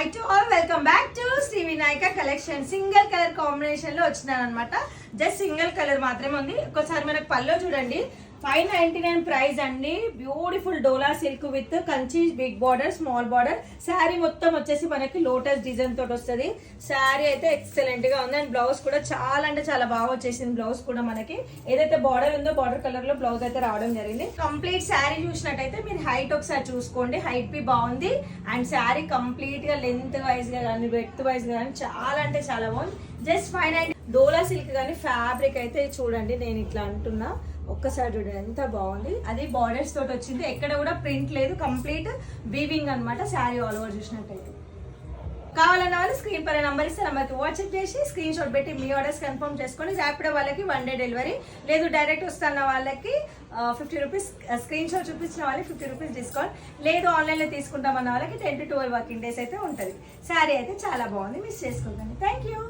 Hi to all, welcome back to Shri Vinayaka collection. Single colour combination లో వచ్చినాను అనమాట. Just single colour మాత్రమే ఉంది. ఒకసారి మనకు పల్లో చూడండి, 599 ప్రైస్ అండి. Beautiful Dola silk with Kanchi big border, small border. Sari మొత్తం వచ్చేసి మనకి లోటస్ డిజైన్ తోటి వస్తుంది. శారీ అయితే ఎక్సలెంట్ గా ఉంది. అండ్ బ్లౌజ్ కూడా చాలా అంటే చాలా బాగా వచ్చేసింది. బ్లౌజ్ కూడా మనకి ఏదైతే బార్డర్ ఉందో బార్డర్ కలర్ లో బ్లౌజ్ అయితే రావడం జరిగింది. కంప్లీట్ శారీ చూసినట్టయితే మీరు హైట్ ఒకసారి చూసుకోండి. హైట్ బి బాగుంది. అండ్ శారీ కంప్లీట్ గా లెంత్ వైజ్ గా కానీ బ్రెడ్త్ వైజ్ గా కానీ చాలా అంటే చాలా బాగుంది. జస్ట్ 590 డోలా సిల్క్ కానీ ఫ్యాబ్రిక్ అయితే చూడండి, నేను ఇట్లా అంటున్నా, ఒక్కసారి చూడండి ఎంత బాగుంది. అది బార్డర్స్ తోటి వచ్చింది, ఎక్కడ కూడా ప్రింట్ లేదు, కంప్లీట్ వీవింగ్ అనమాట. శారీ ఆల్ ఓవర్ చూసినట్టయితే కావాలన్న వాళ్ళు స్క్రీన్ పైన నంబర్ ఇస్తే నెంబర్కి వాట్సాప్ చేసి స్క్రీన్ షాట్ పెట్టి మీ ఆర్డర్స్ కన్ఫర్మ్ చేసుకొని ర్యాపిడో వాళ్ళకి 1 డే డెలివరీ, లేదు డైరెక్ట్ వస్తున్న వాళ్ళకి 50 రూపీస్, స్క్రీన్ షాట్ చూపించిన వాళ్ళకి 50 రూపీస్ డిస్కౌంట్, లేదు ఆన్లైన్లో తీసుకుంటామన్న వాళ్ళకి 10 to 12 వర్కింగ్ డేస్ అయితే ఉంటుంది. శారీ అయితే చాలా బాగుంది, మిస్ చేసుకుంటాను. Thank you.